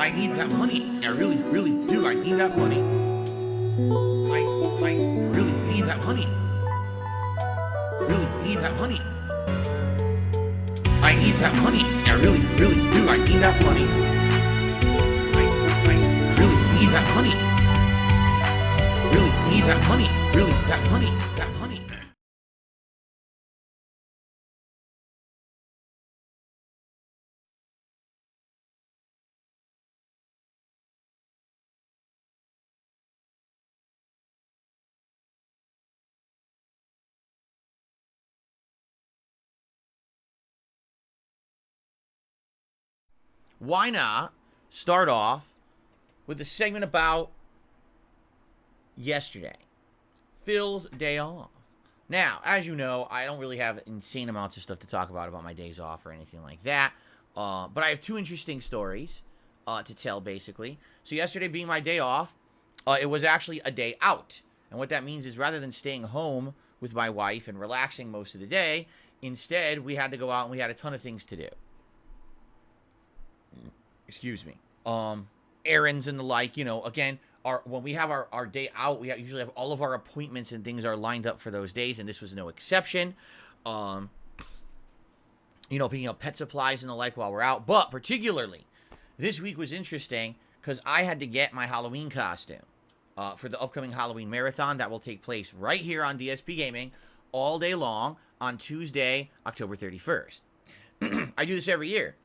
I need that money. I really, really do. I need that money. I really need that money. Really need that money. I need that money. I really, really do. I need that money. I really need that money. Really need that money. Really, that money. That money. Why not start off with a segment about yesterday, Phil's day off. Now, as you know, I don't really have insane amounts of stuff to talk about my days off or anything like that. But I have two interesting stories to tell, basically. So yesterday being my day off, it was actually a day out. And what that means is rather than staying home with my wife and relaxing most of the day, instead we had to go out and we had a ton of things to do. Excuse me. Errands and the like, again, when we have our day out, we usually have all of our appointments and things are lined up for those days, and this was no exception. Picking up pet supplies and the like while we're out. But particularly, this week was interesting because I had to get my Halloween costume for the upcoming Halloween marathon that will take place right here on DSP Gaming all day long on Tuesday, October 31st. I do this every year.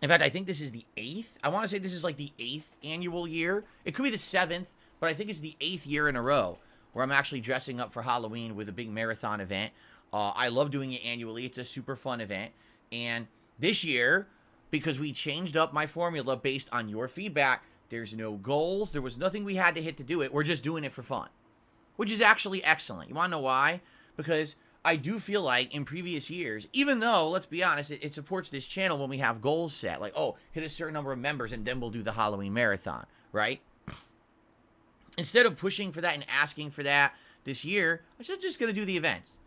In fact, I think this is the 8th. I want to say this is like the 8th annual year. It could be the 7th, but I think it's the 8th year in a row where I'm actually dressing up for Halloween with a big marathon event. I love doing it annually. It's a super fun event. And this year, because we changed up my formula based on your feedback, there's no goals. There was nothing we had to hit to do it. We're just doing it for fun, which is actually excellent. You want to know why? Because I do feel like in previous years, even though, let's be honest, it supports this channel when we have goals set. Like, hit a certain number of members and then we'll do the Halloween marathon, right? Instead of pushing for that and asking for that this year, I'm just going to do the events.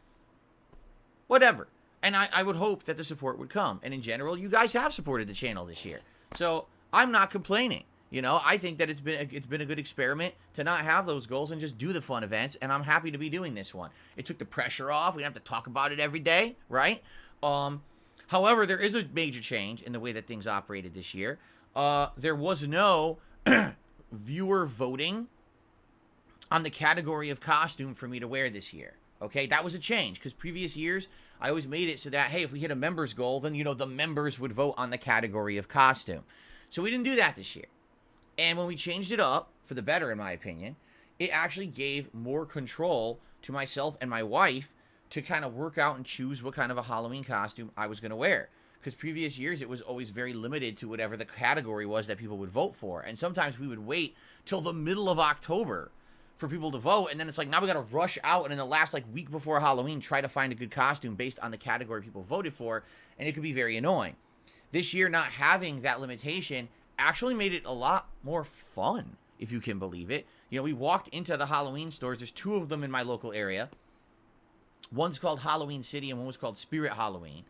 Whatever. And I would hope that the support would come. And in general, you guys have supported the channel this year. So I'm not complaining. I think that it's been a good experiment to not have those goals and just do the fun events, and I'm happy to be doing this one. It took the pressure off. We don't have to talk about it every day, right? However, there is a major change in the way that things operated this year. There was no viewer voting on the category of costume for me to wear this year. Okay, that was a change because previous years I always made it so that, hey, if we hit a members goal, then, the members would vote on the category of costume. So we didn't do that this year. And when we changed it up, for the better in my opinion, it actually gave more control to myself and my wife to kind of work out and choose what kind of a Halloween costume I was going to wear. Because previous years, it was always very limited to whatever the category was that people would vote for. And sometimes we would wait till the middle of October for people to vote. And then it's like, now we got to rush out and in the last week before Halloween, try to find a good costume based on the category people voted for. And it could be very annoying. This year, not having that limitation actually made it a lot more fun, if you can believe it. We walked into the Halloween stores. There's two of them in my local area. One's called Halloween City and one was called Spirit Halloween.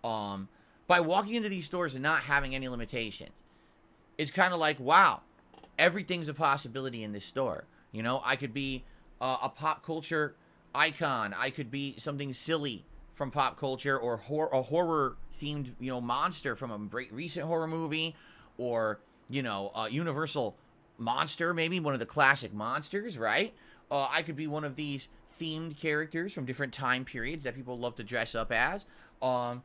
By walking into these stores and not having any limitations, it's kind of like, wow, everything's a possibility in this store. I could be a pop culture icon. I could be something silly from pop culture or a horror-themed, monster from a recent horror movie, or, a Universal monster, maybe one of the classic monsters, right? I could be one of these themed characters from different time periods that people love to dress up as. I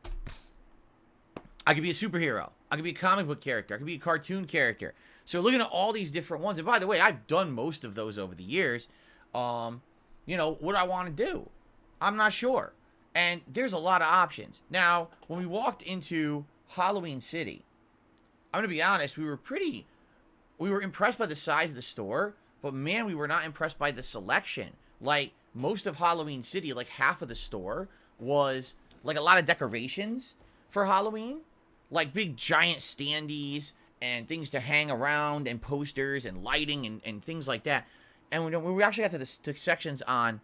could be a superhero. I could be a comic book character. I could be a cartoon character. So looking at all these different ones, and by the way, I've done most of those over the years. What do I want to do? I'm not sure. And there's a lot of options. Now, when we walked into Halloween City, I'm going to be honest, we were impressed by the size of the store, but man, we were not impressed by the selection. Like, most of Halloween City, like half of the store was like a lot of decorations for Halloween, like big giant standees and things to hang around and posters and lighting and things like that. And when we actually got to the sections on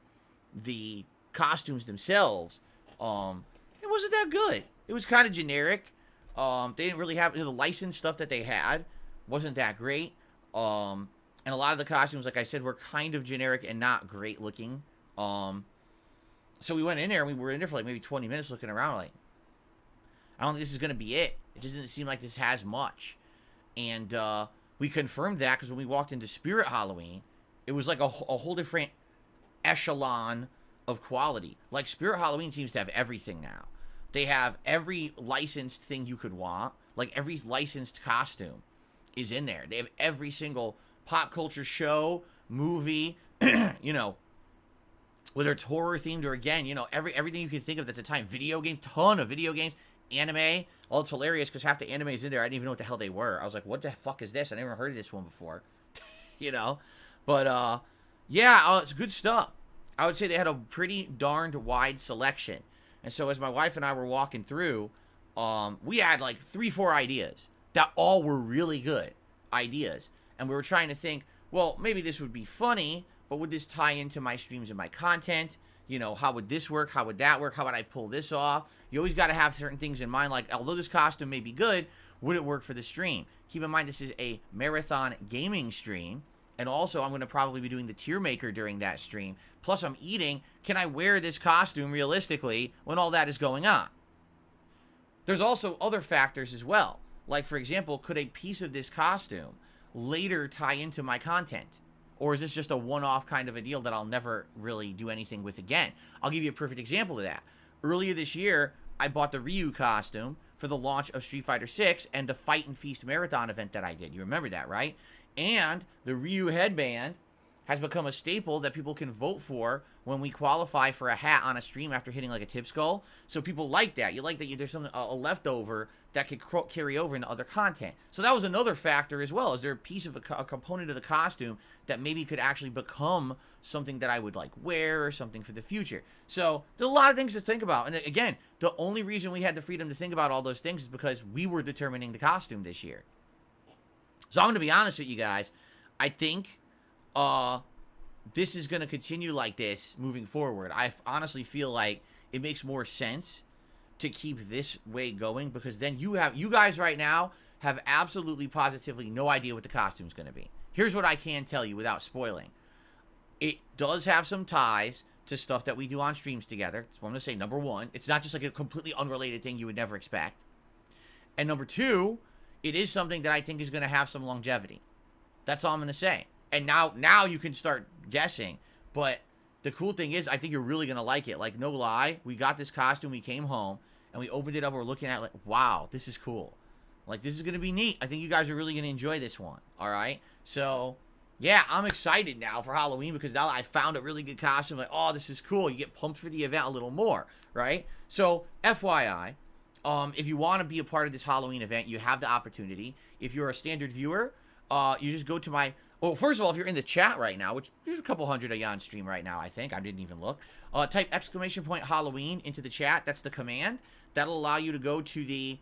the costumes themselves, it wasn't that good. It was kind of generic. They didn't really have the licensed stuff that they had wasn't that great. And a lot of the costumes, like I said, were kind of generic and not great looking. So we went in there and we were in there for like maybe 20 minutes looking around. Like, I don't think this is gonna be it. It doesn't seem like this has much. And we confirmed that because when we walked into Spirit Halloween, it was like a whole different echelon of quality. Like, Spirit Halloween seems to have everything now. They have every licensed thing you could want. Like, every licensed costume is in there. They have every single pop culture show, movie, you know, whether it's horror themed or, again, you know, everything you can think of that's a time. Video games, ton of video games, anime. Well, it's hilarious because half the animes in there, I didn't even know what the hell they were. I was like, what the fuck is this? I never heard of this one before. You know? But, yeah, it's good stuff. I would say they had a pretty darned wide selection. And so as my wife and I were walking through, we had like 3-4 ideas that all were really good ideas. And we were trying to think, well, maybe this would be funny, but would this tie into my streams and my content? You know, how would this work? How would that work? How would I pull this off? You always got to have certain things in mind, like, although this costume may be good, would it work for the stream? Keep in mind, this is a marathon gaming stream. And also, I'm going to probably be doing the tier maker during that stream. Plus, I'm eating. Can I wear this costume realistically when all that is going on? There's also other factors as well. Like, for example, could a piece of this costume later tie into my content? Or is this just a one-off kind of a deal that I'll never really do anything with again? I'll give you a perfect example of that. Earlier this year, I bought the Ryu costume for the launch of Street Fighter 6 and the Fight and Feast marathon event that I did. You remember that, right? And the Ryu headband has become a staple that people can vote for when we qualify for a hat on a stream after hitting like a tip skull. So people like that. You like that there's something, a leftover that could carry over into other content. So that was another factor as well. Is there a piece of a component of the costume that maybe could actually become something that I would like wear or something for the future? So there's a lot of things to think about. And again, the only reason we had the freedom to think about all those things is because we were determining the costume this year. So I'm going to be honest with you guys. I think this is going to continue like this moving forward. I honestly feel like it makes more sense to keep this way going because then you guys right now have absolutely positively no idea what the costume's going to be. Here's what I can tell you without spoiling. It does have some ties to stuff that we do on streams together. That's what I'm going to say. Number one, it's not just like a completely unrelated thing you would never expect. And number two, it is something that I think is going to have some longevity. That's all I'm going to say. And now you can start guessing. But the cool thing is, I think you're really going to like it. Like, no lie, we got this costume, we came home, and we opened it up, and we're looking at it like, wow, this is cool. Like, this is going to be neat. I think you guys are really going to enjoy this one. All right? So, yeah, I'm excited now for Halloween because now I found a really good costume. Like, oh, this is cool. You get pumped for the event a little more, right? So, FYI, if you want to be a part of this Halloween event, you have the opportunity. If you're a standard viewer, you just go to my... Well, first of all, if you're in the chat right now, which there's a couple hundred of you on stream right now, I think. I didn't even look. Type !Halloween into the chat. That's the command. That'll allow you to go to the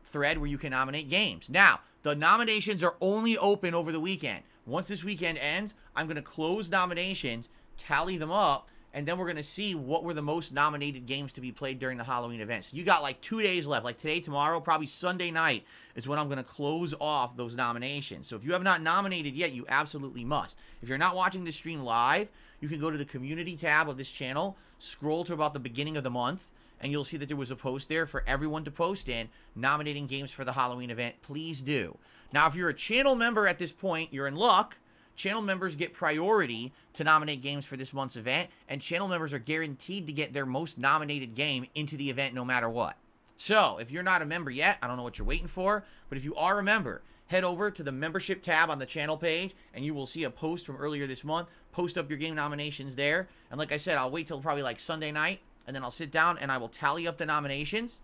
thread where you can nominate games. Now, the nominations are only open over the weekend. Once this weekend ends, I'm going to close nominations, tally them up, and then we're going to see what were the most nominated games to be played during the Halloween event. So you got like 2 days left. Like today, tomorrow, probably Sunday night is when I'm going to close off those nominations. So if you have not nominated yet, you absolutely must. If you're not watching this stream live, you can go to the community tab of this channel, scroll to about the beginning of the month, and you'll see that there was a post there for everyone to post in nominating games for the Halloween event. Please do. Now, if you're a channel member at this point, you're in luck. Channel members get priority to nominate games for this month's event, and channel members are guaranteed to get their most nominated game into the event no matter what. So, if you're not a member yet, I don't know what you're waiting for, but if you are a member, head over to the membership tab on the channel page, and you will see a post from earlier this month. Post up your game nominations there, and like I said, I'll wait till probably like Sunday night, and then I'll sit down and I will tally up the nominations,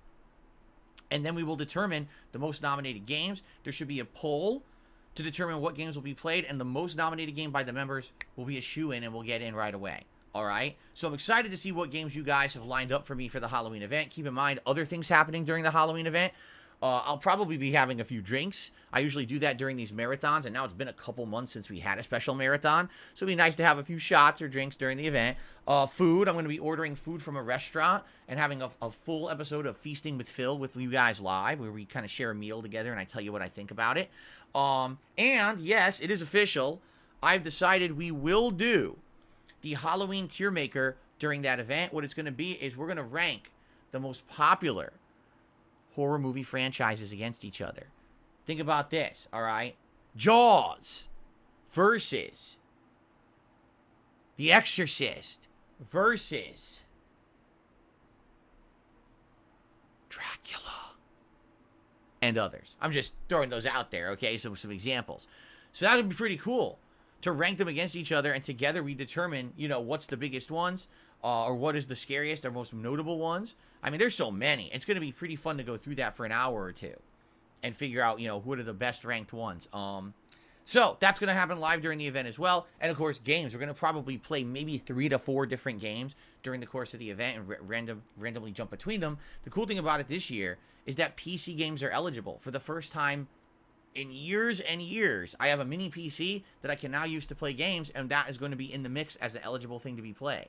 and then we will determine the most nominated games. There should be a poll to determine what games will be played, and the most nominated game by the members will be a shoo-in and we'll get in right away. All right? So I'm excited to see what games you guys have lined up for me for the Halloween event. Keep in mind, other things happening during the Halloween event. I'll probably be having a few drinks. I usually do that during these marathons, and now it's been a couple months since we had a special marathon, so it'd be nice to have a few shots or drinks during the event. Food, I'm going to be ordering food from a restaurant and having a full episode of Feasting with Phil with you guys live, where we kind of share a meal together and I tell you what I think about it. And yes, it is official. I've decided we will do the Halloween tier maker during that event. What it's going to be is we're going to rank the most popular horror movie franchises against each other. Think about this, all right? Jaws versus The Exorcist versus Dracula and others. I'm just throwing those out there, okay? Some examples. So that would be pretty cool to rank them against each other, and together we determine, you know, what's the biggest ones, or what is the scariest or most notable ones. I mean, there's so many. It's going to be pretty fun to go through that for an hour or two and figure out, you know, what are the best ranked ones. So that's going to happen live during the event as well. And of course, games. We're going to probably play maybe 3 to 4 different games during the course of the event and randomly jump between them. The cool thing about it this year is that PC games are eligible for the first time in years and years. I have a mini PC that I can now use to play games, and that is going to be in the mix as an eligible thing to be played.